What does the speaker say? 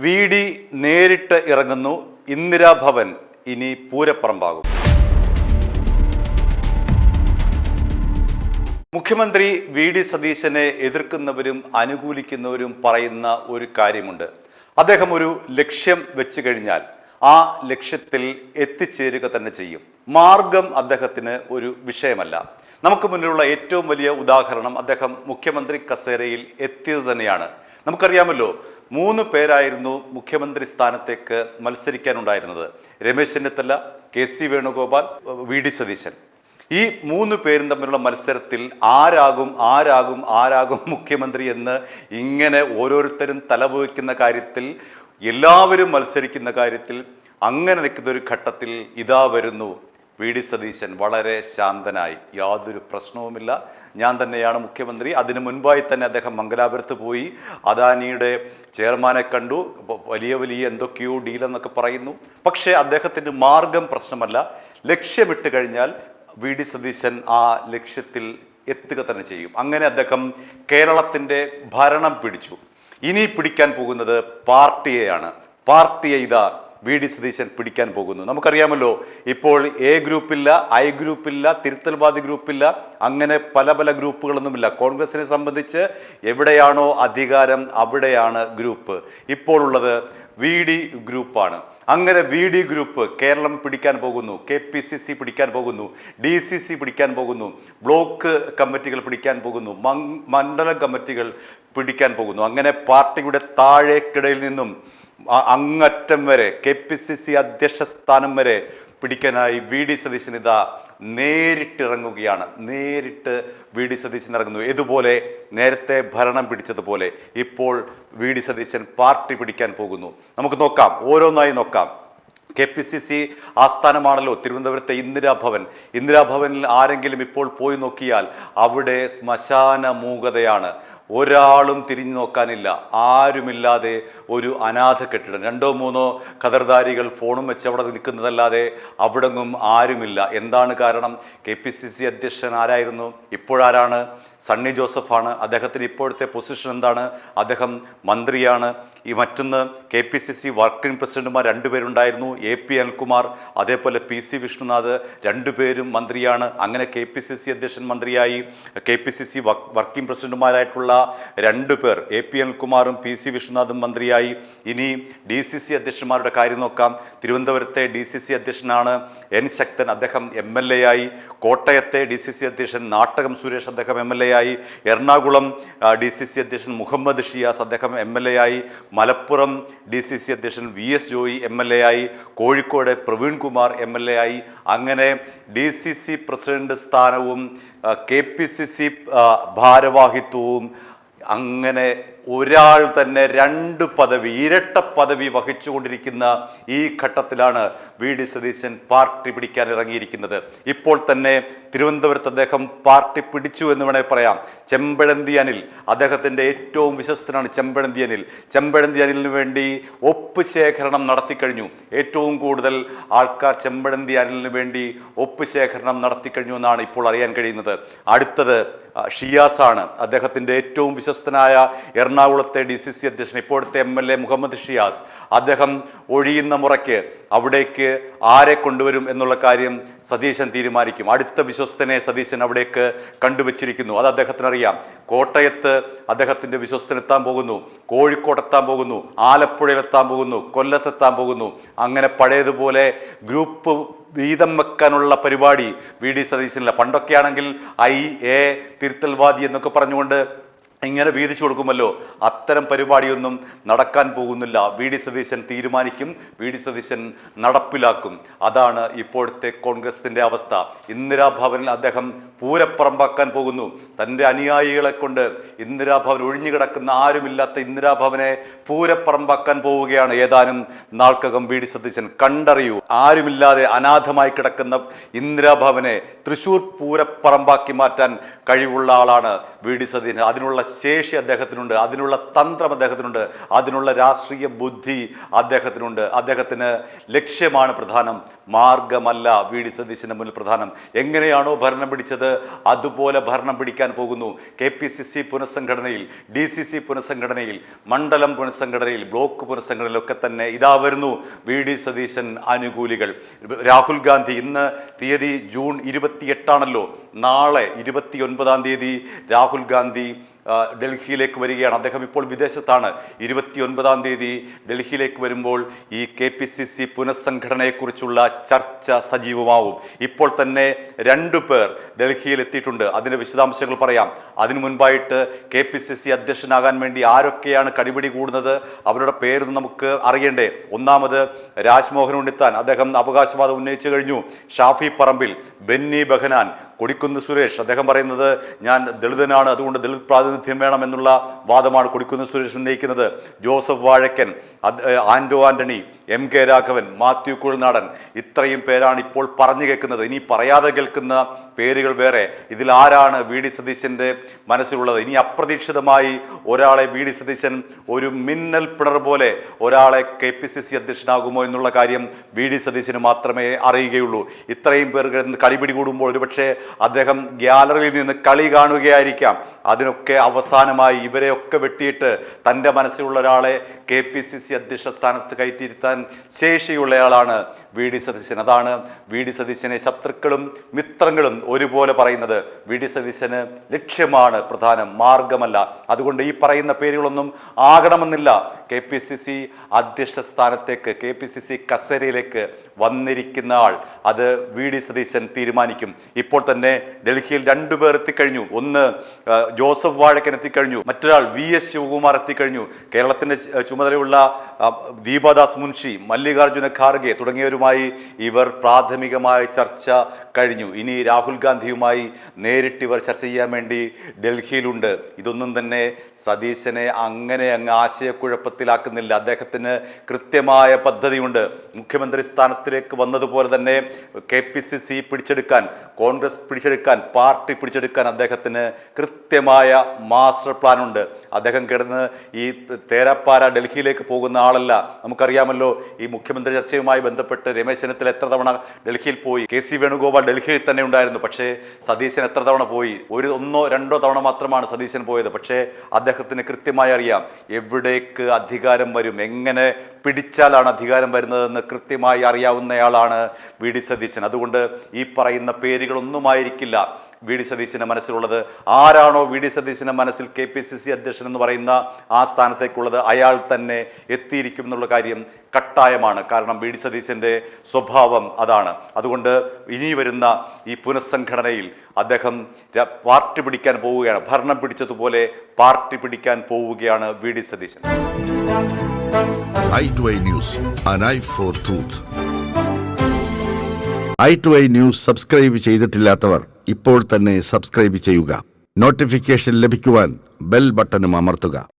VD നേരിട്ട് ഇറങ്ങുന്നു. ഇന്ദിരാഭവൻ ഇനി പൂരപ്പറമ്പാകും. മുഖ്യമന്ത്രി VD സതീശനെ എതിർക്കുന്നവരും അനുകൂലിക്കുന്നവരും പറയുന്ന ഒരു കാര്യമുണ്ട്. അദ്ദേഹം ഒരു ലക്ഷ്യം വെച്ചു കഴിഞ്ഞാൽ ആ ലക്ഷ്യത്തിൽ എത്തിച്ചേരുക തന്നെ ചെയ്യും. മാർഗം അദ്ദേഹത്തിന് ഒരു വിഷയമല്ല. നമുക്ക് മുന്നിലുള്ള ഏറ്റവും വലിയ ഉദാഹരണം അദ്ദേഹം മുഖ്യമന്ത്രി കസേരയിൽ എത്തിയത് തന്നെയാണ്. നമുക്കറിയാമല്ലോ, 3 പേരായിരുന്നു മുഖ്യമന്ത്രി സ്ഥാനത്തേക്ക് മത്സരിക്കാനുണ്ടായിരുന്നത്. Ramesh Chennithala, KC Venugopal, VD Satheesan. ഈ 3 പേരും തമ്മിലുള്ള മത്സരത്തിൽ ആരാകും മുഖ്യമന്ത്രി എന്ന് ഇങ്ങനെ ഓരോരുത്തരും തലപോയിക്കുന്ന കാര്യത്തിൽ, എല്ലാവരും മത്സരിക്കുന്ന കാര്യത്തിൽ അങ്ങനെ നിൽക്കുന്ന ഒരു ഘട്ടത്തിൽ ഇതാ വരുന്നു VD സതീശൻ. വളരെ ശാന്തനായി, യാതൊരു പ്രശ്നവുമില്ല, ഞാൻ തന്നെയാണ് മുഖ്യമന്ത്രി. അതിനു മുൻപായി തന്നെ അദ്ദേഹം മംഗലാപുരത്ത് പോയി അദാനിയുടെ ചെയർമാനെ കണ്ടു. വലിയ എന്തൊക്കെയോ ഡീലെന്നൊക്കെ പറയുന്നു. പക്ഷേ അദ്ദേഹത്തിൻ്റെ മാർഗം പ്രശ്നമല്ല. ലക്ഷ്യമിട്ട് കഴിഞ്ഞാൽ VD സതീശൻ ആ ലക്ഷ്യത്തിൽ എത്തുക തന്നെ ചെയ്യും. അങ്ങനെ അദ്ദേഹം കേരളത്തിൻ്റെ ഭരണം പിടിച്ചു. ഇനി പിടിക്കാൻ പോകുന്നത് പാർട്ടിയെയാണ്. പാർട്ടിയെ ഇതാ VD സതീശൻ പിടിക്കാൻ പോകുന്നു. നമുക്കറിയാമല്ലോ, ഇപ്പോൾ A ഗ്രൂപ്പില്ല, I ഗ്രൂപ്പില്ല, തിരുത്തൽവാദി ഗ്രൂപ്പില്ല, അങ്ങനെ പല ഗ്രൂപ്പുകളൊന്നുമില്ല. കോൺഗ്രസിനെ സംബന്ധിച്ച് എവിടെയാണോ അധികാരം അവിടെയാണ് ഗ്രൂപ്പ്. ഇപ്പോൾ ഉള്ളത് VD ഗ്രൂപ്പാണ്. അങ്ങനെ VD ഗ്രൂപ്പ് കേരളം പിടിക്കാൻ പോകുന്നു. KPCC പിടിക്കാൻ പോകുന്നു, DCC പിടിക്കാൻ പോകുന്നു, ബ്ലോക്ക് കമ്മിറ്റികൾ പിടിക്കാൻ പോകുന്നു, മണ്ഡലം കമ്മിറ്റികൾ പിടിക്കാൻ പോകുന്നു. അങ്ങനെ പാർട്ടിയുടെ താഴേക്കിടയിൽ നിന്നും അങ്ങറ്റം വരെ KPCC അധ്യക്ഷ സ്ഥാനം വരെ പിടിക്കാനായി VD സതീശൻ ഇതാ നേരിട്ടിറങ്ങുകയാണ്. നേരിട്ട് VD സതീശൻ ഇറങ്ങുന്നു. ഇതുപോലെ നേരത്തെ ഭരണം പിടിച്ചതുപോലെ ഇപ്പോൾ VD സതീശൻ പാർട്ടി പിടിക്കാൻ പോകുന്നു. നമുക്ക് നോക്കാം, ഓരോന്നായി നോക്കാം. KPCC ആസ്ഥാനമാണല്ലോ തിരുവനന്തപുരത്തെ ഇന്ദിരാഭവനിൽ ആരെങ്കിലും ഇപ്പോൾ പോയി നോക്കിയാൽ അവിടെ ശ്മശാന മൂകതയാണ്. ഒരാളും തിരിഞ്ഞു നോക്കാനില്ല. ആരുമില്ലാതെ ഒരു അനാഥ കെട്ടിടം. 2-3 ഖദർദാരികൾ ഫോണും വെച്ച് അവിടെ നിൽക്കുന്നതല്ലാതെ അവിടെങ്ങും ആരുമില്ല. എന്താണ് കാരണം? KPCC അധ്യക്ഷൻ ആരായിരുന്നു? ഇപ്പോഴാരാണ്? സണ്ണി ജോസഫാണ്. അദ്ദേഹത്തിന് ഇപ്പോഴത്തെ പൊസിഷൻ എന്താണ്? അദ്ദേഹം മന്ത്രിയാണ്. ഈ മറ്റൊന്ന് KPCC വർക്കിംഗ് പ്രസിഡന്റുമാർ 2 പേരുണ്ടായിരുന്നു. AP അനിൽകുമാർ, അതേപോലെ PC വിഷ്ണുനാഥ്, 2 പേരും മന്ത്രിയാണ്. അങ്ങനെ KPCC അധ്യക്ഷൻ മന്ത്രിയായി. KPCC വർക്കിംഗ് പ്രസിഡന്റുമാരായിട്ടുള്ള 2 പേർ, AP അനിൽകുമാറും PC വിഷ്ണുനാഥും മന്ത്രിയായി. ഇനി DCC അധ്യക്ഷന്മാരുടെ കാര്യം നോക്കാം. തിരുവനന്തപുരത്തെ DCC അധ്യക്ഷനാണ് N ശക്തൻ, അദ്ദേഹം MLA ആയി. കോട്ടയത്തെ DCC അധ്യക്ഷൻ നാട്ടകം സുരേഷ്, അദ്ദേഹം MLA ആയി. എറണാകുളം DCC അധ്യക്ഷൻ മുഹമ്മദ് ഷിയാസ്, അദ്ദേഹം MLA ആയി. മലപ്പുറം DCC അധ്യക്ഷൻ VS ജോയി MLA ആയി. കോഴിക്കോട് പ്രവീൺ കുമാർ MLA ആയി. അങ്ങനെ DCC പ്രസിഡന്റ് സ്ഥാനവും KPCC ഭാരവാഹിത്വവും അങ്ങനെ ഒരാൾ തന്നെ 2 പദവി, ഇരട്ട പദവി വഹിച്ചുകൊണ്ടിരിക്കുന്ന ഈ ഘട്ടത്തിലാണ് VD സതീശൻ പാർട്ടി പിടിക്കാൻ ഇറങ്ങിയിരിക്കുന്നത്. ഇപ്പോൾ തന്നെ തിരുവനന്തപുരത്ത് അദ്ദേഹം പാർട്ടി പിടിച്ചു എന്ന് വേണമെങ്കിൽ പറയാം. ചെമ്പഴന്തി അനിൽ, അദ്ദേഹത്തിൻ്റെ ഏറ്റവും വിശ്വസ്തനാണ് ചെമ്പഴന്തി അനിലിന് വേണ്ടി ഒപ്പ് ശേഖരണം നടത്തിക്കഴിഞ്ഞു. ഏറ്റവും കൂടുതൽ ആൾക്കാർ ചെമ്പഴന്തി അനിലിന് വേണ്ടി ഒപ്പ് ശേഖരണം നടത്തിക്കഴിഞ്ഞു എന്നാണ് ഇപ്പോൾ അറിയാൻ കഴിയുന്നത്. അടുത്തത് ഷിയാസാണ്. അദ്ദേഹത്തിൻ്റെ ഏറ്റവും വിശ്വസ്തനായ എറണാകുളത്തെ DCC അധ്യക്ഷൻ, ഇപ്പോഴത്തെ MLA മുഹമ്മദ് ഷിയാസ്, അദ്ദേഹം ഒഴിയുന്ന മുറയ്ക്ക് അവിടേക്ക് ആരെ കൊണ്ടുവരും എന്നുള്ള കാര്യം സതീശൻ തീരുമാനിക്കും. അടുത്ത വിശ്വസ്തനെ സതീശൻ അവിടേക്ക് കണ്ടുവച്ചിരിക്കുന്നു. അത് അദ്ദേഹത്തിനറിയാം. കോട്ടയത്ത് അദ്ദേഹത്തിൻ്റെ വിശ്വസ്തനെത്താൻ പോകുന്നു, കോഴിക്കോട്ടെത്താൻ പോകുന്നു, ആലപ്പുഴയിലെത്താൻ പോകുന്നു, കൊല്ലത്തെത്താൻ പോകുന്നു. അങ്ങനെ പഴയതുപോലെ ഗ്രൂപ്പ് വീതം വെക്കാനുള്ള പരിപാടി VD സതീശനില്ല. പണ്ടൊക്കെയാണെങ്കിൽ IA തിരുത്തൽവാദി എന്നൊക്കെ പറഞ്ഞുകൊണ്ട് ഇങ്ങനെ വീതിച്ചു കൊടുക്കുമല്ലോ. അത്തരം പരിപാടിയൊന്നും നടക്കാൻ പോകുന്നില്ല. VD സതീശൻ തീരുമാനിക്കും, VD സതീശൻ നടപ്പിലാക്കും. അതാണ് ഇപ്പോഴത്തെ കോൺഗ്രസിൻ്റെ അവസ്ഥ. ഇന്ദിരാഭവനിൽ അദ്ദേഹം പൂരപ്പറമ്പാക്കാൻ പോകുന്നു. തൻ്റെ അനുയായികളെ കൊണ്ട് ഇന്ദിരാഭവൻ, ഒഴിഞ്ഞുകിടക്കുന്ന ആരുമില്ലാത്ത ഇന്ദിരാഭവനെ പൂരപ്പറമ്പാക്കാൻ പോവുകയാണ്. ഏതാനും നാൾക്കകം VD സതീശൻ കണ്ടറിയൂ. ആരുമില്ലാതെ അനാഥമായി കിടക്കുന്ന ഇന്ദിരാഭവനെ തൃശ്ശൂർ പൂരപ്പറമ്പാക്കി മാറ്റാൻ കഴിവുള്ള ആളാണ് VD സതീശൻ. അതിനുള്ള ശേഷി അദ്ദേഹത്തിനുണ്ട്, അതിനുള്ള തന്ത്രം അദ്ദേഹത്തിനുണ്ട്, അതിനുള്ള രാഷ്ട്രീയ ബുദ്ധി അദ്ദേഹത്തിനുണ്ട്. അദ്ദേഹത്തിന് ലക്ഷ്യമാണ് പ്രധാനം, മാർഗമല്ല വി ഡി സതീശൻ്റെ മുന്നിൽ പ്രധാനം. എങ്ങനെയാണോ ഭരണം പിടിച്ചത് അതുപോലെ ഭരണം പിടിക്കാൻ പോകുന്നു. KPCC പുനഃസംഘടനയിൽ, DCC പുനഃസംഘടനയിൽ, മണ്ഡലം പുനഃസംഘടനയിൽ, ബ്ലോക്ക് പുനഃസംഘടനയിലൊക്കെ തന്നെ ഇതാ വരുന്നു വി ഡി സതീശൻ അനുകൂലികൾ. രാഹുൽ ഗാന്ധി, ഇന്ന് തീയതി ജൂൺ 28 നാളെ 29 തീയതി രാഹുൽ ഗാന്ധി ഡൽഹിയിലേക്ക് വരികയാണ്. അദ്ദേഹം ഇപ്പോൾ വിദേശത്താണ്. 29 തീയതി ഡൽഹിയിലേക്ക് വരുമ്പോൾ ഈ KPCC പുനഃസംഘടനയെക്കുറിച്ചുള്ള ചർച്ച സജീവമാവും. ഇപ്പോൾ തന്നെ 2 പേർ ഡൽഹിയിൽ എത്തിയിട്ടുണ്ട്. അതിൻ്റെ വിശദാംശങ്ങൾ പറയാം. അതിനു മുൻപായിട്ട് KPCC അധ്യക്ഷനാകാൻ വേണ്ടി ആരൊക്കെയാണ് കടിപിടി കൂടുന്നത്, അവരുടെ പേരൊന്നും നമുക്ക് അറിയണ്ടേ. ഒന്നാമത് രാജ്മോഹൻ ഉണ്ണിത്താൻ, അദ്ദേഹം അവകാശവാദം ഉന്നയിച്ചു കഴിഞ്ഞു. ഷാഫി പറമ്പിൽ, ബെന്നി ബെഹനാൻ, കൊടിക്കുന്ന് സുരേഷ്, അദ്ദേഹം പറയുന്നത് ഞാൻ ദളിതനാണ്, അതുകൊണ്ട് ദളിത് പ്രാതിനിധ്യം വേണമെന്നുള്ള വാദമാണ് കൊടിക്കുന്ന് സുരേഷ് ഉന്നയിക്കുന്നത്. ജോസഫ് വാഴക്കൻ, ആന്റോ ആന്റണി, MK രാഘവൻ, മാത്യു കുഴൽനാടൻ, ഇത്രയും പേരാണ് ഇപ്പോൾ പറഞ്ഞു കേൾക്കുന്നത്. ഇനി പറയാതെ കേൾക്കുന്ന പേരുകൾ വേറെ. ഇതിൽ ആരാണ് വി ഡി സതീശൻ്റെ മനസ്സിലുള്ളത്? ഇനി അപ്രതീക്ഷിതമായി ഒരാളെ വി ഡി സതീശൻ ഒരു മിന്നൽ പിണർ പോലെ ഒരാളെ KPCC അധ്യക്ഷനാകുമോ എന്നുള്ള കാര്യം വി ഡി സതീശന് മാത്രമേ അറിയുകയുള്ളൂ. ഇത്രയും പേർ കളിപിടി കൂടുമ്പോൾ ഒരുപക്ഷെ അദ്ദേഹം ഗ്യാലറിയിൽ നിന്ന് കളി കാണുകയായിരിക്കാം. അതിനൊക്കെ അവസാനമായി ഇവരെയൊക്കെ വെട്ടിയിട്ട് തൻ്റെ മനസ്സിലുള്ള ഒരാളെ KPCC അധ്യക്ഷ സ്ഥാനത്ത് കയറ്റിയിരുത്താൻ ശേഷിയുള്ളയാളാണ് വി ഡി സതീശൻ. അതാണ് വി ഡി സതീശനെ ശത്രുക്കളും മിത്രങ്ങളും ഒരുപോലെ പറയുന്നത്. വി ഡി സതീശന് ലക്ഷ്യമാണ് പ്രധാനം, മാർഗമല്ല. അതുകൊണ്ട് ഈ പറയുന്ന പേരുകളൊന്നും ആകണമെന്നില്ല. KPCC അധ്യക്ഷ സ്ഥാനത്തേക്ക്, KPCC കസേരയിലേക്ക് വന്നിരിക്കുന്ന ആൾ അത് വി ഡി സതീശൻ തീരുമാനിക്കും. ഇപ്പോൾ തന്നെ ഡൽഹിയിൽ 2 പേർ എത്തിക്കഴിഞ്ഞു. ഒന്ന് ജോസഫ് വാഴക്കൻ എത്തിക്കഴിഞ്ഞു, മറ്റൊരാൾ VS ശിവകുമാർ എത്തിക്കഴിഞ്ഞു. കേരളത്തിൻ്റെ ചുമതലയുള്ള ദീപദാസ് മുൻഷി, മല്ലികാർജുന ഖാർഗെ തുടങ്ങിയവരുമായി ഇവർ പ്രാഥമികമായ ചർച്ച കഴിഞ്ഞു. ഇനി രാഹുൽ ഗാന്ധിയുമായി നേരിട്ട് ഇവർ ചർച്ച ചെയ്യാൻ വേണ്ടി ഡൽഹിയിലുണ്ട്. ഇതൊന്നും തന്നെ സതീശനെ അങ്ങനെ അങ്ങ് ആശയക്കുഴപ്പത്തിലാക്കുന്നില്ല. അദ്ദേഹത്തിന് കൃത്യമായ പദ്ധതിയുണ്ട്. മുഖ്യമന്ത്രി സ്ഥാനത്തിലേക്ക് വന്നതുപോലെ തന്നെ KPCC പിടിച്ചെടുക്കാൻ, കോൺഗ്രസ് പിടിച്ചെടുക്കാൻ, പാർട്ടി പിടിച്ചെടുക്കാൻ അദ്ദേഹത്തിന് കൃത്യമായ മാസ്റ്റർ പ്ലാൻ ഉണ്ട്. അദ്ദേഹം കിടന്ന് ഈ തേരാപ്പാര ഡൽഹിയിലേക്ക് പോകുന്ന ആളല്ല. നമുക്കറിയാമല്ലോ, ഈ മുഖ്യമന്ത്രി ചർച്ചയുമായി ബന്ധപ്പെട്ട് രമേശ് ചെന്നിത്തല എത്ര തവണ ഡൽഹിയിൽ പോയി. KC വേണുഗോപാൽ ഡൽഹിയിൽ തന്നെ ഉണ്ടായിരുന്നു. പക്ഷേ സതീശൻ എത്ര തവണ പോയി? 1 2 തവണ മാത്രമാണ് സതീശൻ പോയത്. പക്ഷേ അദ്ദേഹത്തിന് കൃത്യമായി അറിയാം എവിടേക്ക് അധികാരം വരും, എങ്ങനെ പിടിച്ചാലാണ് അധികാരം വരുന്നതെന്ന് കൃത്യമായി അറിയാവുന്നയാളാണ് വി ഡി സതീശൻ. അതുകൊണ്ട് ഈ പറയുന്ന പേരുകളൊന്നുമായിരിക്കില്ല വി ഡി സതീശൻ്റെ മനസ്സിലുള്ളത്. ആരാണോ വി ഡി സതീശൻ്റെ മനസ്സിൽ KPCC അധ്യക്ഷൻ എന്ന് പറയുന്ന ആ സ്ഥാനത്തേക്കുള്ളത്, അയാൾ തന്നെ എത്തിയിരിക്കും എന്നുള്ള കാര്യം കട്ടായമാണ്. കാരണം വി ഡി സതീശൻ്റെ സ്വഭാവം അതാണ്. അതുകൊണ്ട് ഇനി വരുന്ന ഈ പുനഃസംഘടനയിൽ അദ്ദേഹം പാർട്ടി പിടിക്കാൻ പോവുകയാണ്. ഭരണം പിടിച്ചതുപോലെ പാർട്ടി പിടിക്കാൻ പോവുകയാണ് V D Satheesan. i2i News, an eye for truth. i2i News subscribe ചെയ്തിട്ടില്ലാത്തവർ ഇപ്പോൾ തന്നെ സബ്സ്ക്രൈബ് ചെയ്യുക. നോട്ടിഫിക്കേഷൻ ലഭിക്കുവാൻ ബെൽ ബട്ടണും അമർത്തുക.